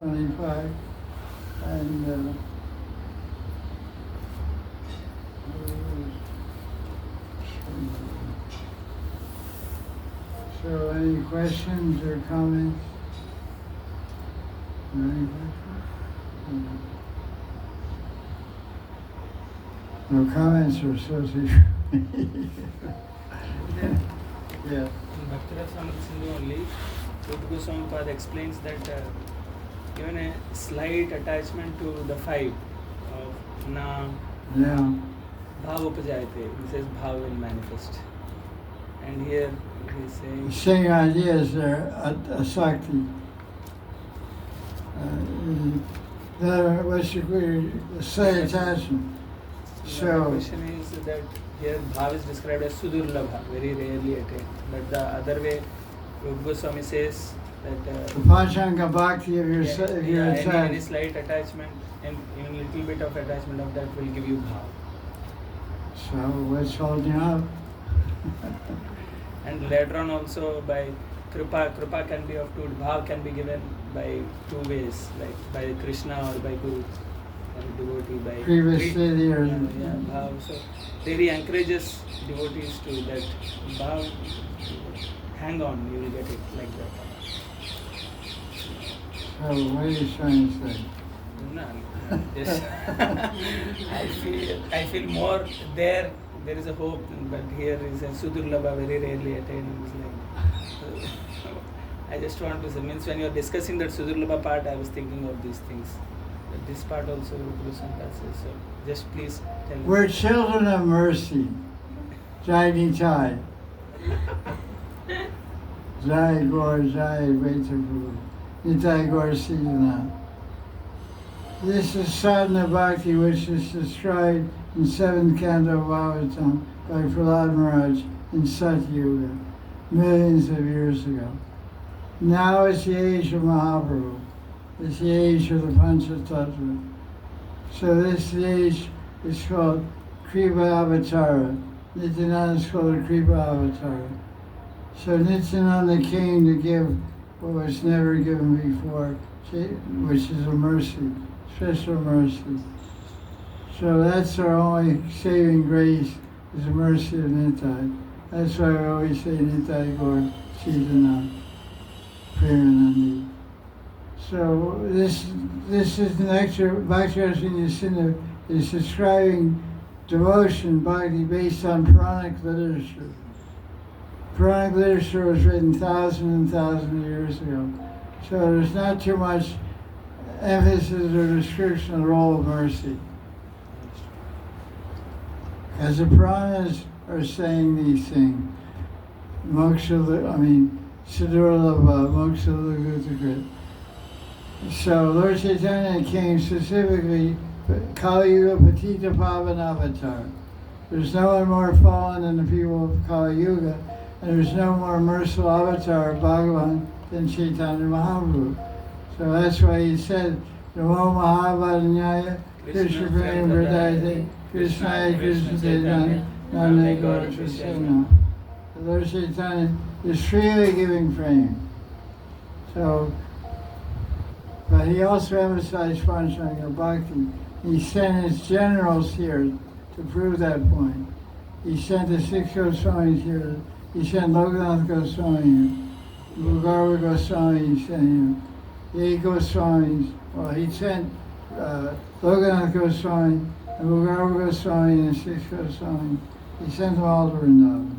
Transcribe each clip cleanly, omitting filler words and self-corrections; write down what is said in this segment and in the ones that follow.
25, and so any questions or comments? Any questions? No comments or association. Yeah. In Bhakti-Rasa Sindhu only, Rupa Goswami Pad explains that given a slight attachment to the five of Na, Yeah. Bhav Upajayate, he says Bhav will manifest. And here he is saying... The same ideas are a Sakti. What you call slight attachment. So the question is that here Bhav is described as Sudurlabha, very rarely attained. But the other way, Rupa Goswami says that the Panchanga Bhakti of your any slight attachment and even little bit of attachment of that will give you Bhav. So what's holding up? And later on also by Kripa can be of two, Bhav can be given by two ways, like by Krishna or by Guru. And devotee by Previously or Bhav. So there he encourages devotees to that Bhav, hang on, you will get it like that. So what are you trying to say? No, just I feel more there is a hope, but here is a Sudurlabha, very rarely attained. So I just want to say, means when you are discussing that Sudurlabha part, I was thinking of these things. But this part also Guru Sankar says, so just please tell me. We're children of mercy. Jai Nitai. Jai Gaur, Jai Vaitapu. Nitai Gaur Siddhana. This is sadhana bhakti, which is described in 7th canto of Bhagavatam by Prahlad Maharaj in Satyuga, millions of years ago. Now is the age of Mahaprabhu. It's the age of the Panchatattva. So this age is called Kripa Avatara. Nityananda is called Kripa Avatara. So Nityananda came to give what was never given before, which is a mercy, special mercy. So that's our only saving grace, is the mercy of Nitai. That's why we always say Nitai Gaur Siddhana Premanandi. So this is the nectar. Bhakti-Rasa Sindhu is describing devotion bhakti based on Puranic literature. Puranic literature was written thousands and thousands of years ago. So there's not too much emphasis or description of the role of mercy. As the Puranas are saying these things, Sadhurlabha, Moksha Lagutagrit. So Lord Chaitanya came specifically Kali Yuga Patita Pavana Avatar. There's no one more fallen than the people of Kali Yuga, and there's no more merciful avatar of Bhagavan than Chaitanya Mahaprabhu. So that's why he said, Namo Mahavadanyaya Krishna Prem Vridayate Krishnaya Krishna Chaitanya Name Gaur Krishna. The Lord Chaitanya is freely giving frame. So, but he also emphasized Panchanga Bhakti. He sent his generals here to prove that point. He sent the 6 Goswamis here. He sent Lokanath Goswami here. Bhugarva Goswami he sent here. The 8 Goswamis. Well, he sent Lokanath Goswami and Bhugarva Goswami and 6 Goswamis. He sent them all to Vrindavan.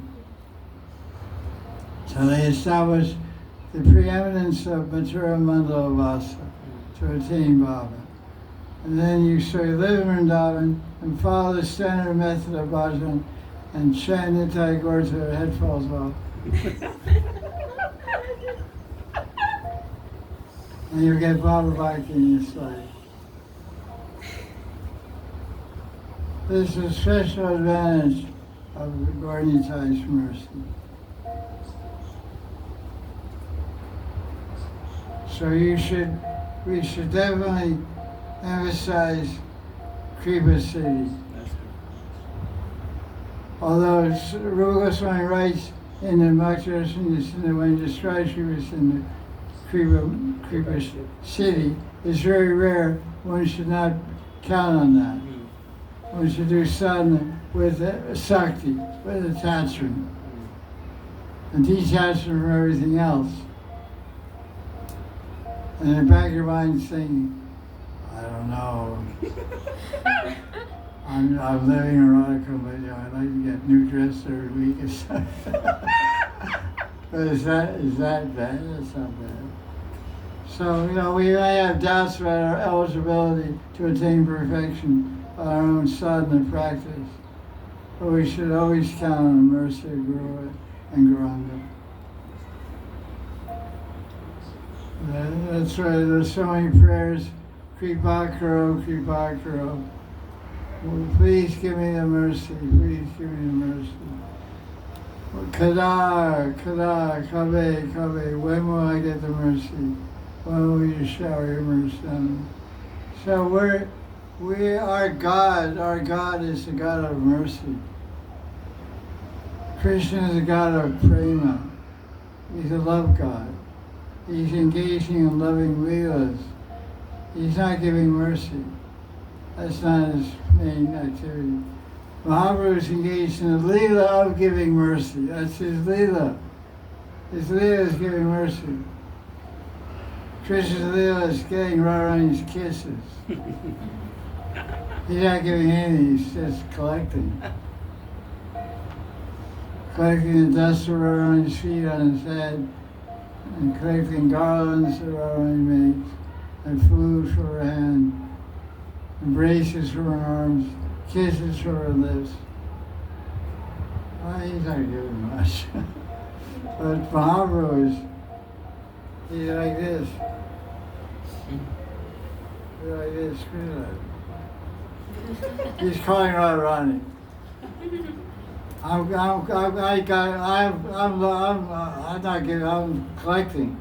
So they established the preeminence of Mathura Mandala Vasa to attain Baba. And then you sort of live in Vrindavan and follow the standard method of bhajan and chant Nitai Gaur till your head falls off. And you get Baba Bhakti in your life. This is a special advantage of Gaur Nitai's mercy. So we should definitely emphasize Kripa Siddhi. Although Rupa Goswami writes in the Bhakti-Rasa Sindhu when he describes Kripa Kripa city is very rare. One should not count on that. One should do sadhana with sakti, with attachment, and detachment from everything else. And in the back of your mind thinking, I don't know. I'm living in Radha Kunda, but I'd like to get new dress every week or something. But is that bad? That's not bad. So, we may have doubts about our eligibility to attain perfection by our own sadhana practice, but we should always count on the mercy of Guru and Guranga. That's right, there's so many prayers. Kripa karo, Kripa karo. Please give me the mercy, please give me the mercy. Kada, kabe, when will I get the mercy? When will you shower your mercy on me? So our God is the God of mercy. Krishna is the God of prema. He's a love God. He's engaging in loving leelas. He's not giving mercy. That's not his main activity. Mahaprabhu is engaged in the leela of giving mercy. That's his leela. His leela is giving mercy. Krishna's leela is getting Radharani's kisses. He's not giving anything, he's just collecting. Collecting the dust of Radharani's feet on his head, and collecting garlands that Radharani makes, and food for her hand, embraces for her arms, kisses for her lips. Well, he's not giving much. But Mahaprabhu he's like this. He's like this, he's calling Radharani. I'm not giving, I'm collecting.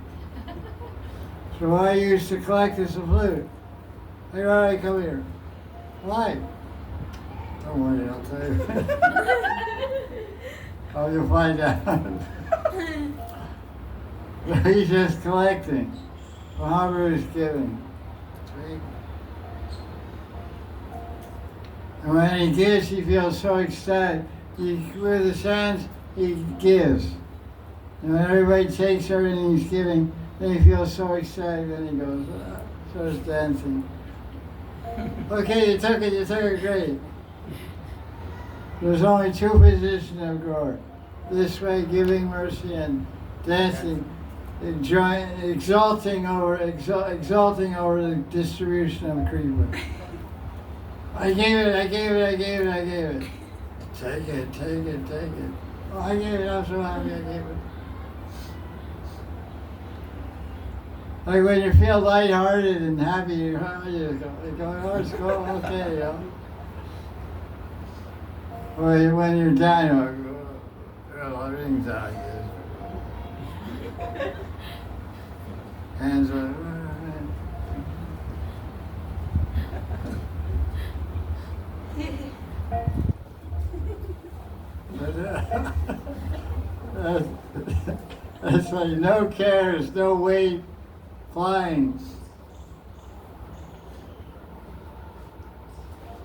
So what I used to collect is a flute. Hey, Radharani, come here. Why? Don't worry, I'll tell you. Oh, you'll find out. He's just collecting. Mahaprabhu is giving. And when he gives, he feels so ecstatic. With his hands, he gives. And when everybody takes everything he's giving, then he feels so ecstatic, then he goes, starts dancing. Okay, you took it great. There's only two positions of Gaur. This way, giving mercy, and dancing, exalting over the distribution of Kripa. I gave it. Take it. Oh, I gave it, I'm so happy I gave it. Like when you feel lighthearted and happy, you go, oh, it's cool, okay, Or when you're down, you go, everything's out here. Hands are, that's like no cares, no weight, flying.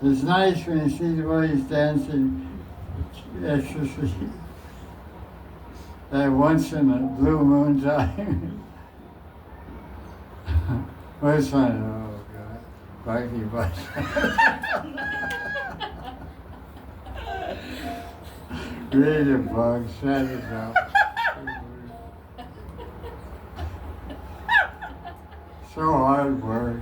It's nice when you see the boys dancing ecstasy. Once in a blue moon time. Where's my, oh God, Barky Bush. Read a book, shut it up. So hard work.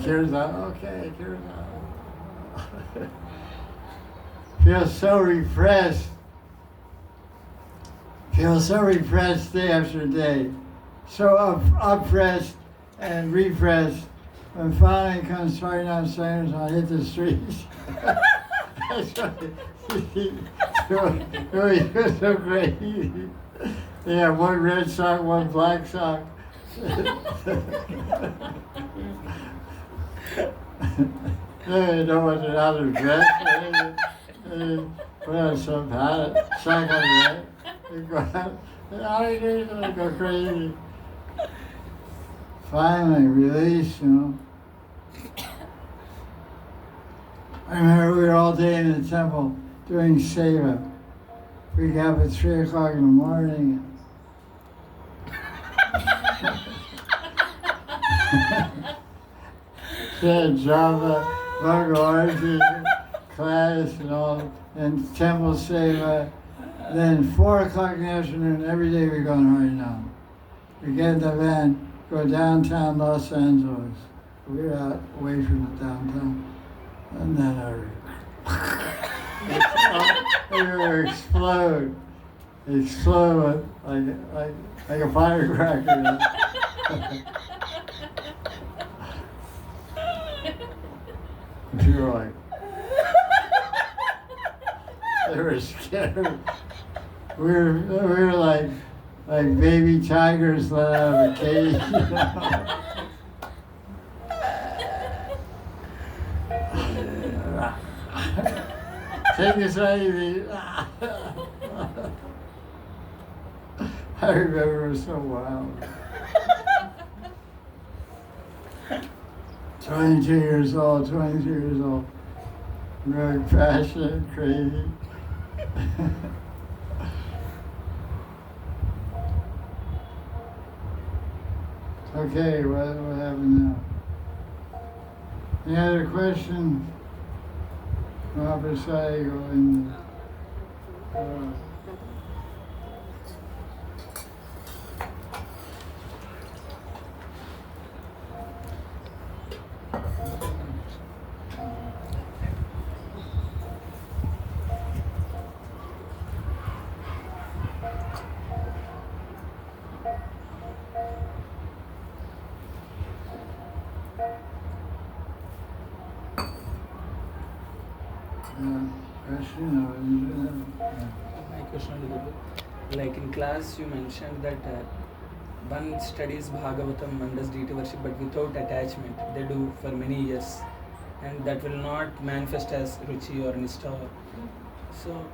Cures out, okay, cures out. Feel so refreshed. Day after day. So oppressed and refreshed. When finally it comes Friday night Sundays, I hit the streets. That's what it was so great. They have one red sock, one black sock. They know what how to dress. They put on some hat, sock on the head. They go out. I go crazy. Finally, release, you know. I remember we were all day in the temple doing seva. We got up at 3 o'clock in the morning. Said Java, Bhagavad class and all, and temple seva. Then 4 o'clock in the afternoon, every day we're going right now. We get in the van, go downtown Los Angeles. We're out away from the downtown. And then we were explode like a firecracker. We were like, they were scared. We were like baby tigers let out of a cage. You know? Take us out of here. I remember it was so wild. 22 years old, very passionate, crazy. Okay, what happened now? Any other question? Maharaj going. My question is, like in class you mentioned that one studies Bhagavatam, one does deity worship, but without attachment. They do for many years, and that will not manifest as ruchi or nistha. So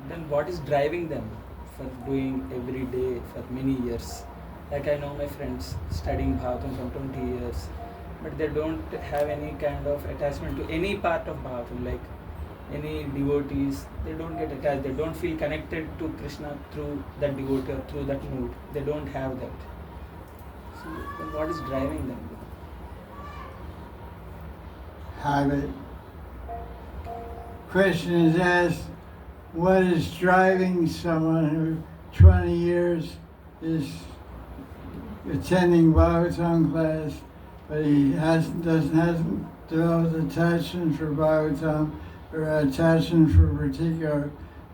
then what is driving them for doing every day for many years? Like I know my friends studying Bhagavatam for 20 years, but they don't have any kind of attachment to any part of Bhagavatam, like any devotees. They don't get attached, they don't feel connected to Krishna through that devotee or through that mood. They don't have that. So then what is driving them? Habit. Question is asked, what is driving someone who 20 years is attending Bhagavatam class, but he hasn't developed attachment for Bhagavatam or attachment for a particular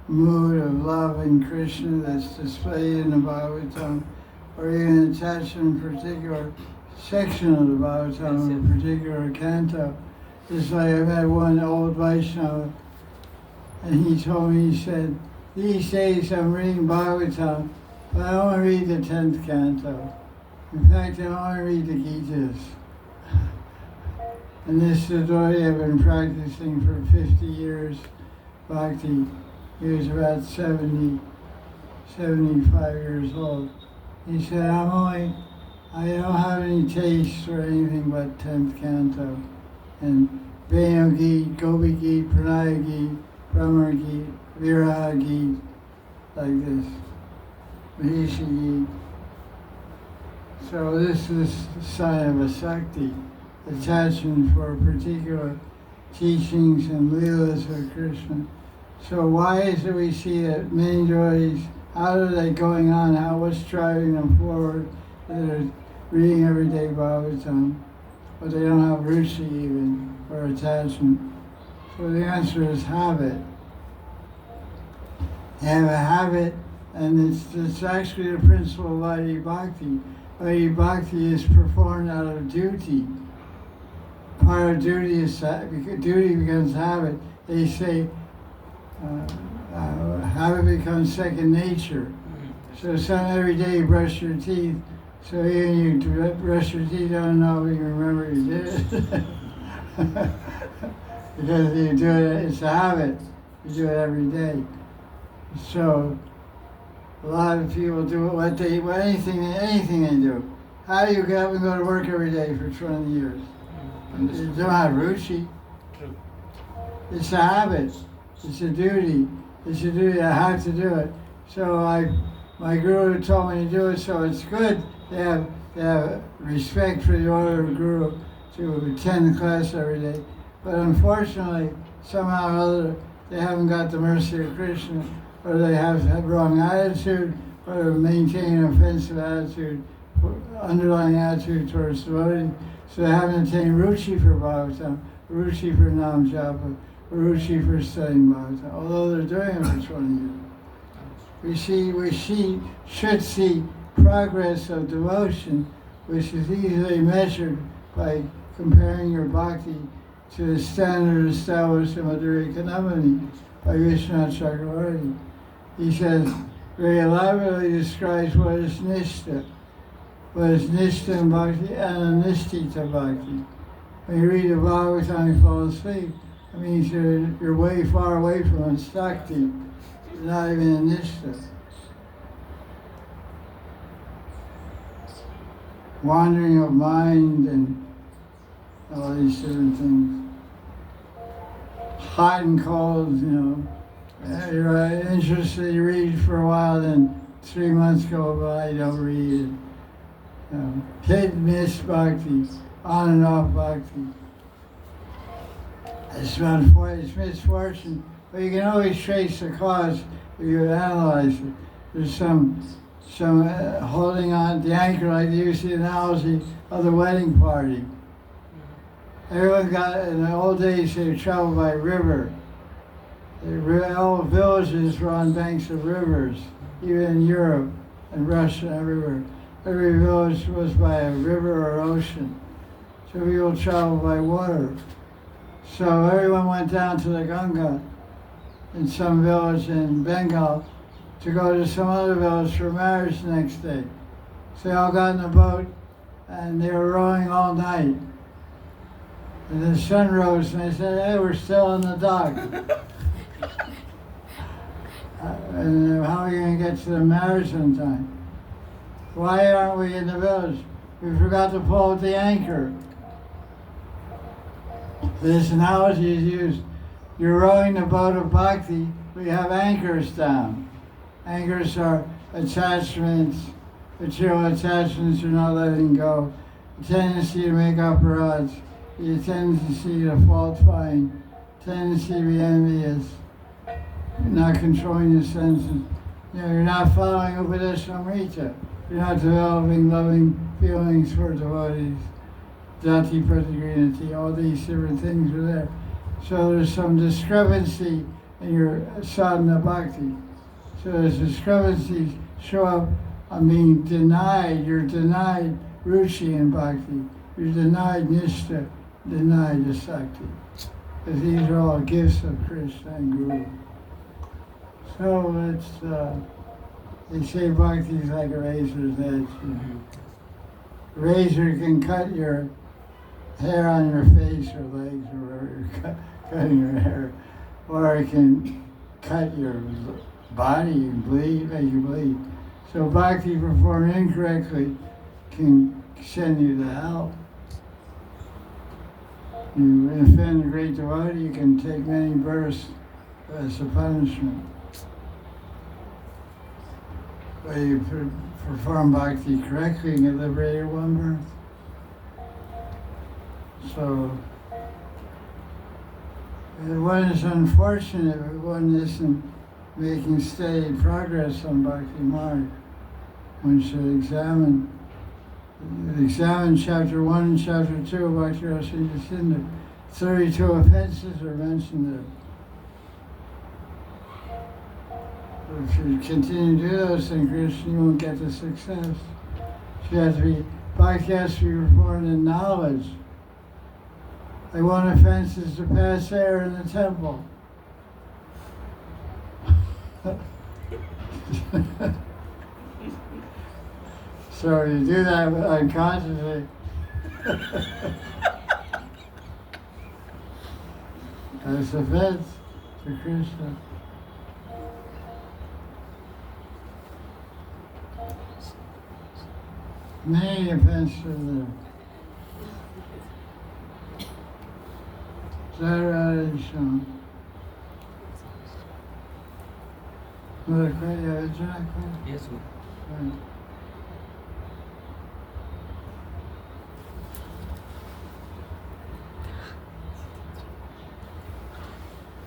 mood of love in Krishna that's displayed in the Bhagavatam, or even attachment to a particular section of the Bhagavatam, or a particular canto. It's like I've had one old Vaishnava, and he told me, he said, these days I'm reading Bhagavatam, but I only read the 10th canto. In fact, I only read the Gitas. And this devotee I've been practicing for 50 years, Bhakti. He was about 70, 75 years old. He said, I don't have any taste for anything but 10th canto. And Venu Gita, Gopi Gita, Pranaya Gita, Brahma Gita, Viraha Gita, like this. Mahishi Gita. So this is the sign of a Sakti, attachment for particular teachings and leelas of Krishna. So why is it we see that many devotees, how are they going on, what's driving them forward? They're reading everyday Bhagavatam, but they don't have ruchi even, or attachment. So the answer is habit. They have a habit, and it's actually the principle of Vaidhi Bhakti. Vaidhi Bhakti is performed out of duty. Part of duty is duty becomes habit. They say habit becomes second nature. So every day you brush your teeth. So even you brush your teeth, don't know if you remember you did it. Because you do it, it's a habit. You do it every day. So A lot of people do anything they do. How do you get up and go to work every day for 20 years? You don't have ruchi. True. It's a habit. It's a duty. It's a duty. I have to do it. So my guru told me to do it. So it's good to have respect for the order of guru to attend class every day. But unfortunately, somehow or other, they haven't got the mercy of Krishna, or they have wrong attitude, or maintain an offensive attitude, underlying attitude towards devotees. So they haven't attained ruchi for Bhagavatam, ruchi for Nam Japa, ruchi for studying Bhagavatam, although they're doing it for 20 years. We should see progress of devotion, which is easily measured by comparing your bhakti to the standard established in Madhurya Kanamani by Vishwanath Chakravarti. He says, very elaborately describes what is nishta. What is nishta in bhakti and anishtita bhakti. When you read the Bhagavatam, you fall asleep. That means you're way far away from sakti. You're not even in nishta. Wandering of mind and all these different things. Hot and cold, You're interested, you read for a while, then 3 months go by, you don't read it. Hit and miss bhakti, on and off bhakti. It's misfortune, but you can always trace the cause if you analyze it. There's some holding on the anchor, like they use the analogy of the wedding party. Everyone in the old days, they traveled by river. All villages were on banks of rivers, even in Europe and Russia, everywhere. Every village was by a river or ocean. So people traveled by water. So everyone went down to the Ganga in some village in Bengal to go to some other village for marriage the next day. So they all got in a boat and they were rowing all night. And the sun rose and they said, hey, we're still in the dock. And how are we going to get to the marriage on time? Why aren't we in the village? We forgot to pull out the anchor. This analogy is used. You're rowing the boat of bhakti, we have anchors down. Anchors are attachments, material attachments you're not letting go. A tendency to make upper the tendency to fault find, tendency to be envious, not controlling your senses. You're not following Upadeshamrita. You're not developing loving feelings for devotees, jati pratigrinati, all these different things are there. So there's some discrepancy in your sadhana bhakti. So as discrepancies show up on being denied, you're denied ruchi in bhakti, you're denied nishta, denied asakti. Because these are all gifts of Krishna and Guru. So they say bhakti is like a razor's edge. Razor can cut your hair on your face or legs or wherever you're cutting your hair, or it can cut your body and make you bleed. So bhakti performed incorrectly can send you to hell. You offend a great devotee, you can take many births as a punishment. But you perform bhakti correctly, you can liberate one birth. So, one is unfortunate if one isn't making steady progress on bhakti marg. One should examine chapter 1 and chapter 2 of Bhakti Rasa Sindhu. 32 offenses are mentioned there. If you continue to do those things, Krishna, you won't get the success. Bhakti has to be performed in knowledge. Like one offense is to pass air in the temple. So you do that unconsciously. That's offense to Krishna. Many offenses there. Jaya Jaya Sri. Another question? Yeah, exactly. Yes, Guru. Right.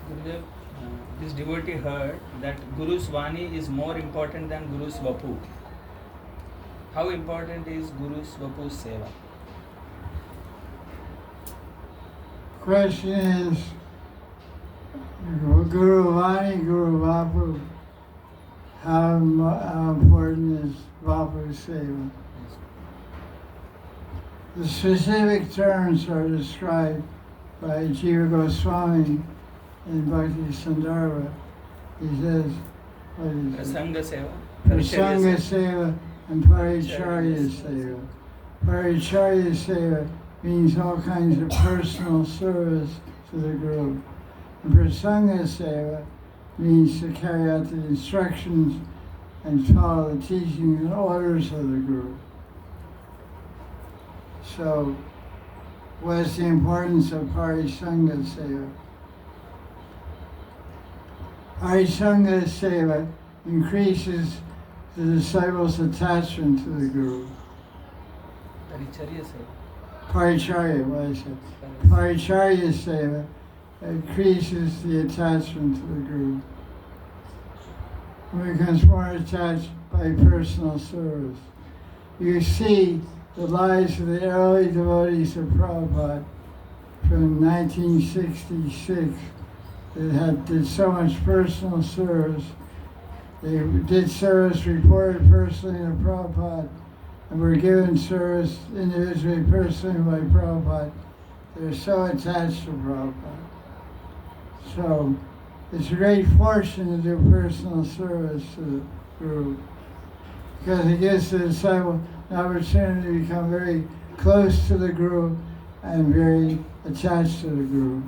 Gurudev, this devotee heard that Guru's Vani is more important than Guru's Vapu. How important is Guru's Vapu's Seva? Question is, Guru Vani, Guru Vapu, how important is Vapu Seva? The specific terms are described by Jiva Goswami in Bhakti Sandarbha. He says, what is it? Prasanga Seva. Prasanga Seva and Paricharya Seva. Paricharya Seva means all kinds of personal service to the group. And Prasanga Seva means to carry out the instructions and follow the teachings and orders of the group. So, what is the importance of Parisanga Seva? Parisanga Seva increases the disciples' attachment to the Guru. Paricharya Seva. Paricharya, what I said. Paricharya Seva increases the attachment to the Guru. One becomes more attached by personal service. You see the lives of the early devotees of Prabhupada from 1966 that did so much personal service. They did service reported personally to Prabhupada and were given service individually, personally by Prabhupada. They're so attached to Prabhupada. So it's a great fortune to do personal service to the group because it gives the disciple an opportunity to become very close to the group and very attached to the group.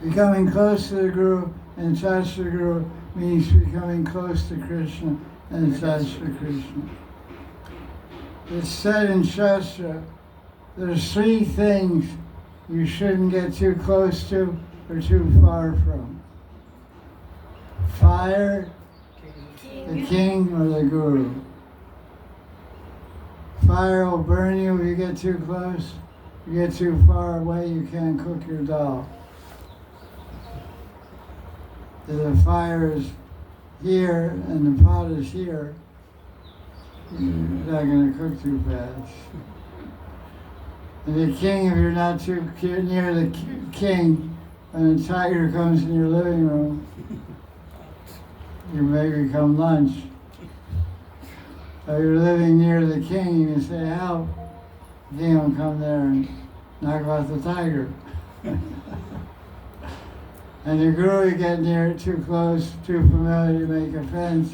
Becoming close to the guru and attached to the guru means becoming close to Krishna and attached to Krishna. It's said in Shastra, there's three things you shouldn't get too close to or too far from. Fire, the king, or the guru. Fire will burn you if you get too close. If you get too far away, you can't cook your dal. If the fire is here and the pot is here, you're not going to cook too fast. And the king, if you're not too near the king, when a tiger comes in your living room, you may become lunch. If you're living near the king, you can say, help. The king will come there and knock out the tiger. And the guru, you get near too close, too familiar, you make offense.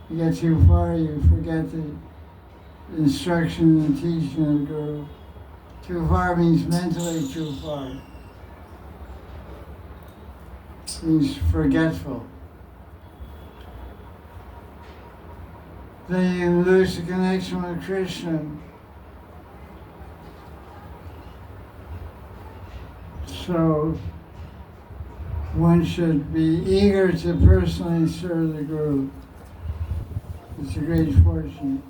You get too far, you forget the instruction and teaching of the guru. Too far means mentally too far. It means forgetful. Then you lose the connection with Krishna. So one should be eager to personally serve the Guru. It's a great fortune.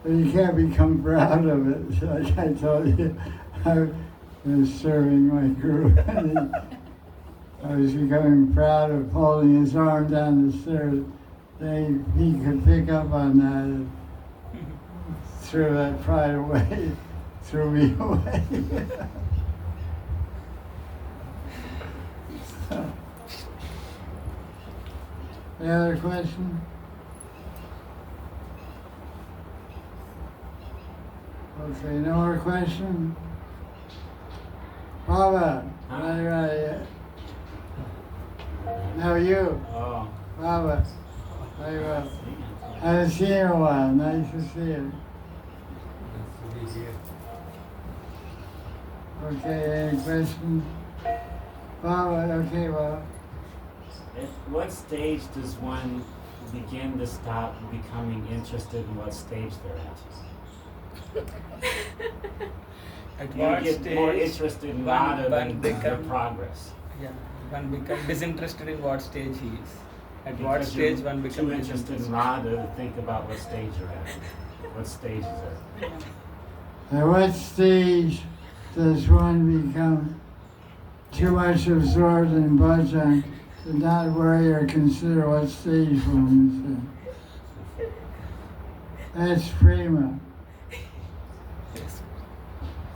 But you can't become proud of it. Like I told you, I was serving my Guru. And I was becoming proud of holding his arm down the stairs. Then he could pick up on that and threw that pride away, threw me away. Any other question? Okay, no more question? Baba, right. No, you. Oh. Baba, very well. I haven't seen you in a while. Nice to see you. Okay, any questions? Baba, okay, Baba. At what stage does one begin to stop becoming interested in what stage they're at. At You what get stage more interested in rather than their progress. Yeah, one becomes disinterested in what stage he is. At Because what stage you're one too becomes interested in Radha to think about what stage you're at. What stage is it? At what stage does one become too much absorbed in bhajan to not worry or consider what stage one is in? That's prema.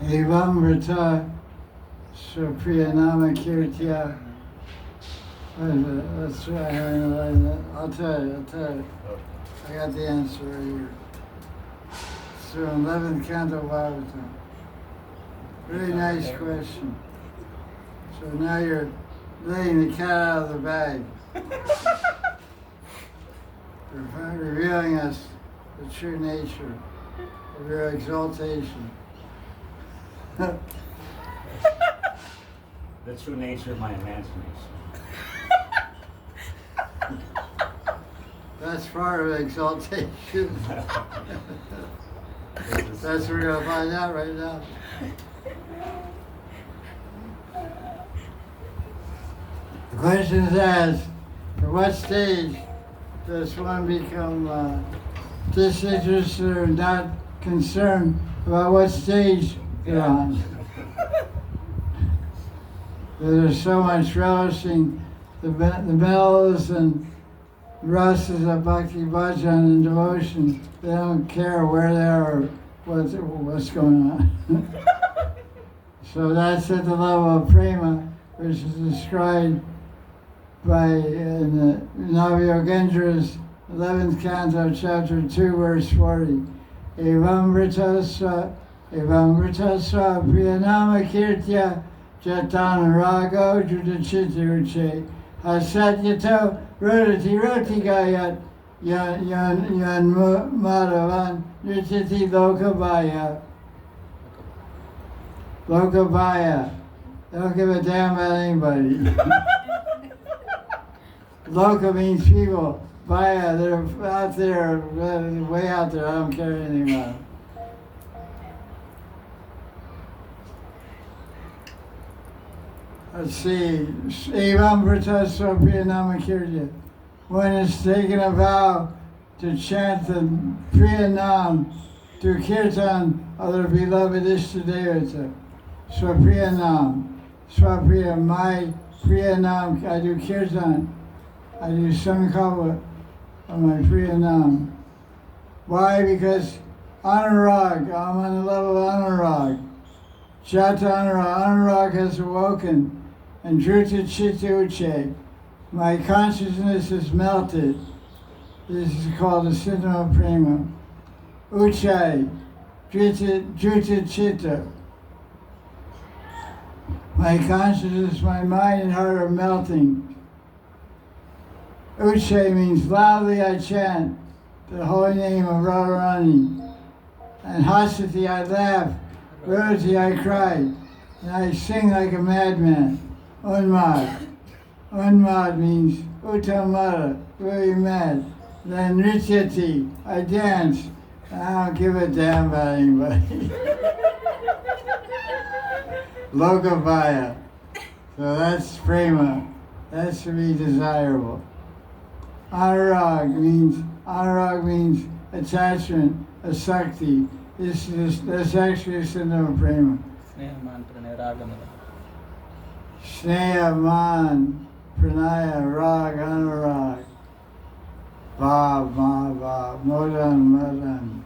Evam vrta swapriyanama kirtya. That's right. I'll tell you. I got the answer right here. It's the 11th canto Bhagavatam. Really nice question. So now you're letting the cat out of the bag. You're revealing us the true nature of your exaltation. The true nature of my imagination. That's part of exaltation. That's what we're going to find out right now. The question is asked, at what stage does one become disinterested or not concerned about what stage you're on? There's so much relishing the mellows and rasas of bhakti bhajan and devotion. They don't care where they are or what's going on. So that's at the level of prema, which is described by in the Navayogendra's 11th canto, chapter 2, verse 40. Evam vritasva priyanama kirtya jatan rago judachiti uche hasatyato roti gayat yan madhavan nrititi lokabhaya. Lokabhaya. They don't give a damn about anybody. Loka means people. Bhaya, they're out there, way out there. I don't care anything about them. Let's see. Evam vrtasva priyanama kirtya. One is taking a vow to chant the Priyanam to Kirtan of their beloved Ishtadevata. Swapriyanam. Swapriya, my Priyanam. I do Kirtan. I do Sankalpa of my Priyanam. Why? Because Anurag, I'm on the level of Anurag. Jata Anurag has awoken. And Dhruta Chitta Uche, my consciousness is melted. This is called the Siddhanta Prema. Uche, Dhruta Chitta. My consciousness, my mind and heart are melting. Uche means loudly I chant the holy name of Radharani. And Hasati, I laugh. Roti, I cry. And I sing like a madman. Unmad. Unmad means utamara, very mad. Then Rityati, I dance. I don't give a damn about anybody. Lokavaya. So that's prema. That's to be desirable. Anurag means attachment, a sakti. That's actually a synonym of prema. Sneha, man, pranaya, rag, anurag. Bhav, mahabhav, modan, madan.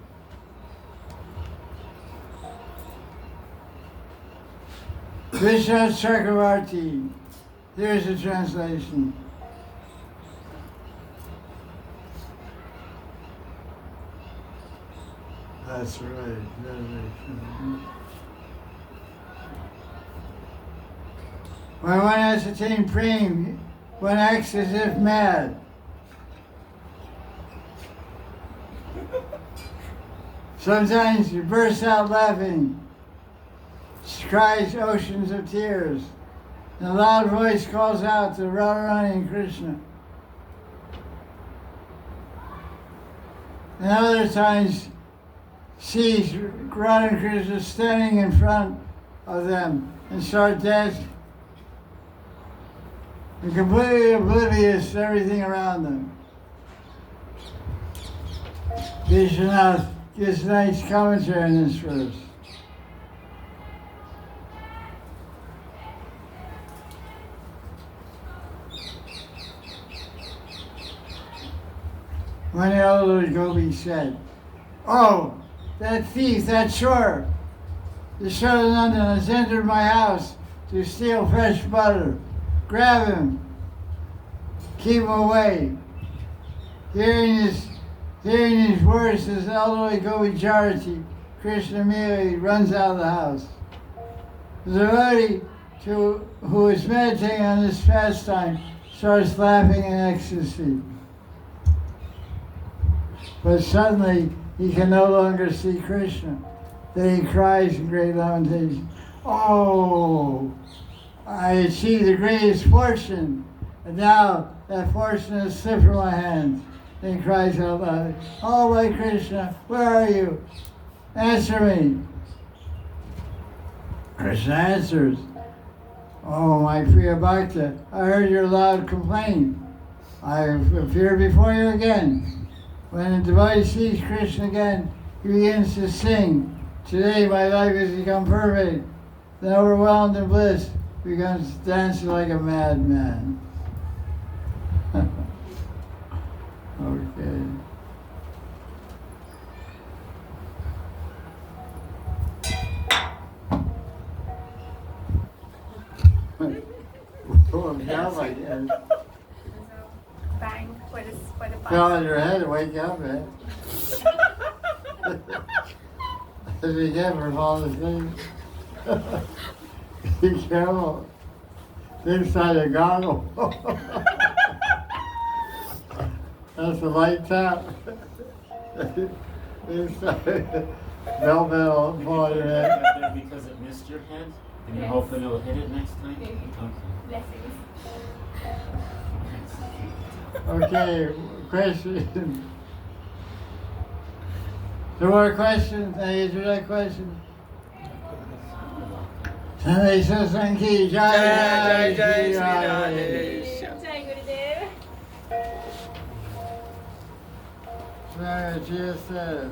Vishnu Chakravarti. Here's the translation. That's right. When one has attained prema, one acts as if mad. Sometimes he bursts out laughing, cries oceans of tears, and a loud voice calls out to Radharani and Krishna. and other times sees Radha Krishna standing in front of them and start dancing. And completely oblivious to everything around them. Vishwanath gives a nice commentary on this verse. One elderly gopi said, "Oh, that thief, that chore, the Sharananda has entered my house to steal fresh butter. Grab him, keep him away." Hearing these words, this elderly gopi Charity, Krishna immediately runs out of the house. The devotee who is meditating on this pastime starts laughing in ecstasy. But suddenly he can no longer see Krishna. Then he cries in great lamentation, "Oh, I achieved the greatest fortune, and now that fortune has slipped from my hands." Then he cries out loud, "Oh my Krishna, where are you? Answer me." Krishna answers, "Oh my Priya Bhakta, I heard your loud complaint. I appear before you again." When the devotee sees Krishna again, he begins to sing, "Today my life has become perfect." Then overwhelmed in bliss, he becomes dancing like a madman. Okay. Oh, yeah, like that. Bang for the Fell on your head and wake up, man. Be careful, fall asleep. Be careful. Inside a goggle. That's a light tap. Inside bell bell fall on your head. Up there because it missed your head, and you're hoping it'll hit it next time? Okay. blessings. Okay, question. Two more questions. I answer that question. Sunday Satsang ki Jaya Jaya Sri Radhe. Jai Gurudev. Maharaj says,